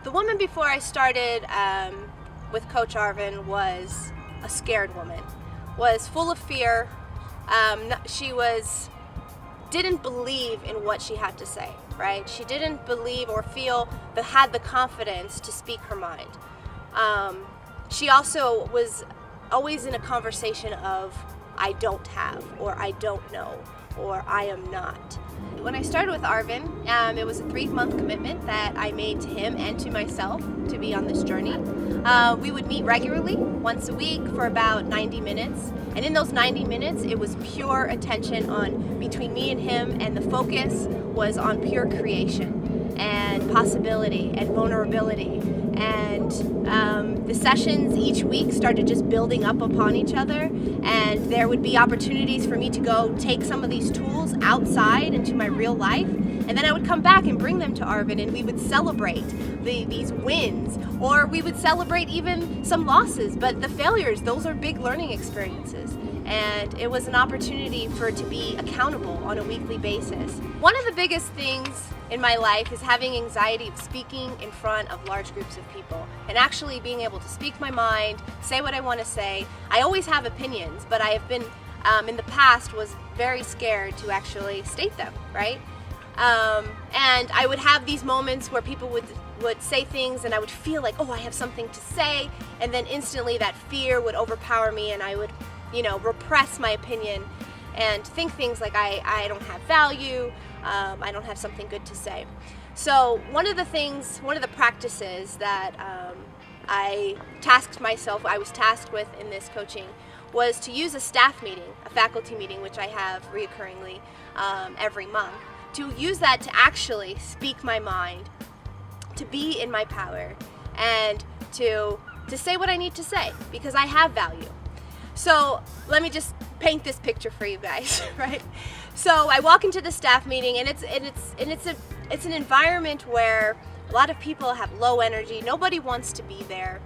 The woman before I started with Coach Arvin was a scared woman, was full of fear. She didn't believe in what she had to say, right? She didn't believe or feel that had the confidence to speak her mind. She also was always in a conversation of I don't have, or I don't know, or I am not. When I started with Arvin, it was a 3-month commitment that I made to him and to myself to be on this journey. We would meet regularly, once a week, for about 90 minutes. And in those 90 minutes, it was pure attention on between me and him, and the focus was on pure creation and possibility and vulnerability. And the sessions each week started just building up upon each other, and there would be opportunities for me to go take some of these tools outside into my real life, and then I would come back and bring them to Arvin, and we would celebrate these wins, or we would celebrate even some losses, but the failures, those are big learning experiences. And it was an opportunity to be accountable on a weekly basis. One of the biggest things in my life is having anxiety of speaking in front of large groups of people and actually being able to speak my mind, say what I want to say. I always have opinions, but I have been, in the past, was very scared to actually state them, right? And I would have these moments where people would say things and I would feel like, oh, I have something to say, and then instantly that fear would overpower me and I would repress my opinion and think things like I don't have value, I don't have something good to say. So one of the practices that I was tasked with in this coaching was to use a staff meeting, a faculty meeting, which I have reoccurringly every month, to use that to actually speak my mind, to be in my power, and to say what I need to say, because I have value. So let me just paint this picture for you guys, right? So I walk into the staff meeting, and it's an environment where a lot of people have low energy. Nobody wants to be there.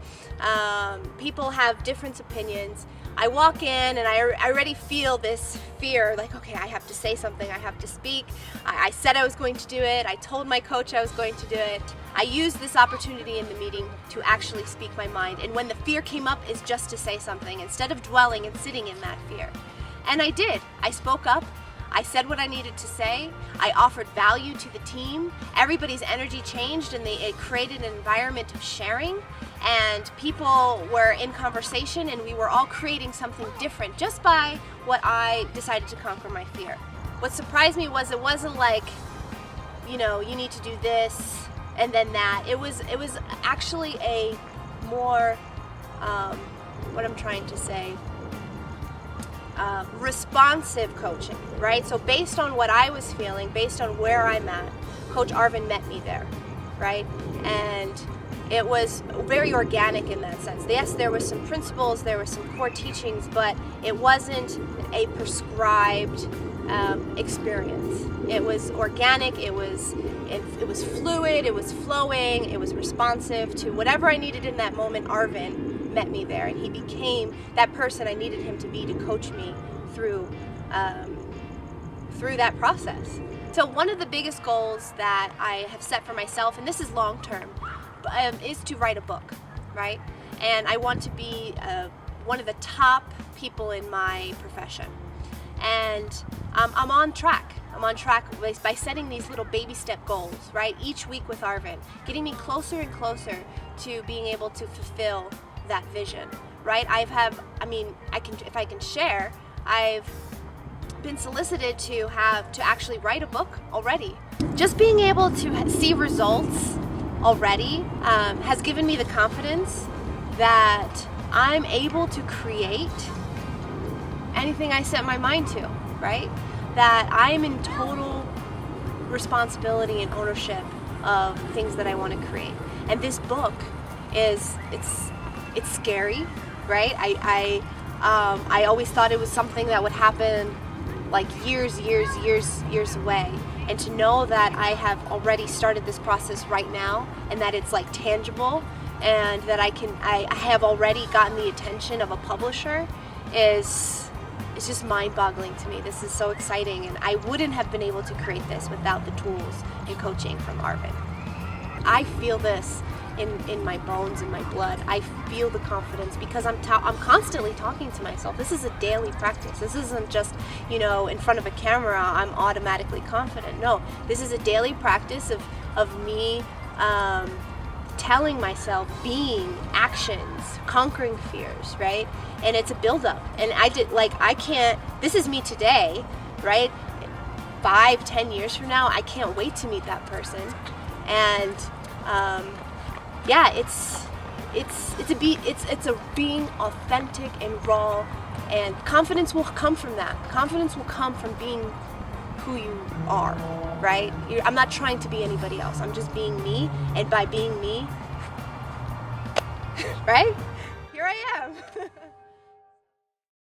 People have different opinions. I walk in and I already feel this fear, like, okay, I have to say something, I have to speak. I said I was going to do it. I told my coach I was going to do it. I used this opportunity in the meeting to actually speak my mind. And when the fear came up, is just to say something instead of dwelling and sitting in that fear. And I did. I spoke up. I said what I needed to say. I offered value to the team. Everybody's energy changed, and it created an environment of sharing. And people were in conversation, and we were all creating something different just by what I decided to conquer my fear. What surprised me was it wasn't like, you need to do this and then that. It was actually a more, what I'm trying to say, responsive coaching, right? So based on what I was feeling, based on where I'm at, Coach Arvin met me there, right? And it was very organic in that sense. Yes, there were some principles, there were some core teachings, but it wasn't a prescribed experience. It was organic, it was fluid, it was flowing, it was responsive to whatever I needed in that moment. Arvin met me there, and he became that person I needed him to be to coach me through that process. So one of the biggest goals that I have set for myself, and this is long term, is to write a book, right? And I want to be one of the top people in my profession. And I'm on track. I'm on track by setting these little baby step goals, right? Each week with Arvin, getting me closer and closer to being able to fulfill that vision, right? If I can share, I've been solicited to actually write a book already. Just being able to see results already has given me the confidence that I'm able to create anything I set my mind to, right? That I'm in total responsibility and ownership of things that I want to create. And this book it's scary, right? I always thought it was something that would happen like years away. And to know that I have already started this process right now, and that it's like tangible, and that I have already gotten the attention of a publisher is just mind-boggling to me. This is so exciting, and I wouldn't have been able to create this without the tools and coaching from Arvin. I feel this in my bones, in my blood. I feel the confidence because I'm constantly talking to myself. This is a daily practice. This isn't just, in front of a camera, I'm automatically confident. No, this is a daily practice of me telling myself, being actions, conquering fears, right? And it's a buildup. And this is me today, right? 5-10 years from now, I can't wait to meet that person. And it's a being authentic and raw, and confidence will come from that. Confidence will come from being who you are, right? I'm not trying to be anybody else. I'm just being me, and by being me, right? Here I am.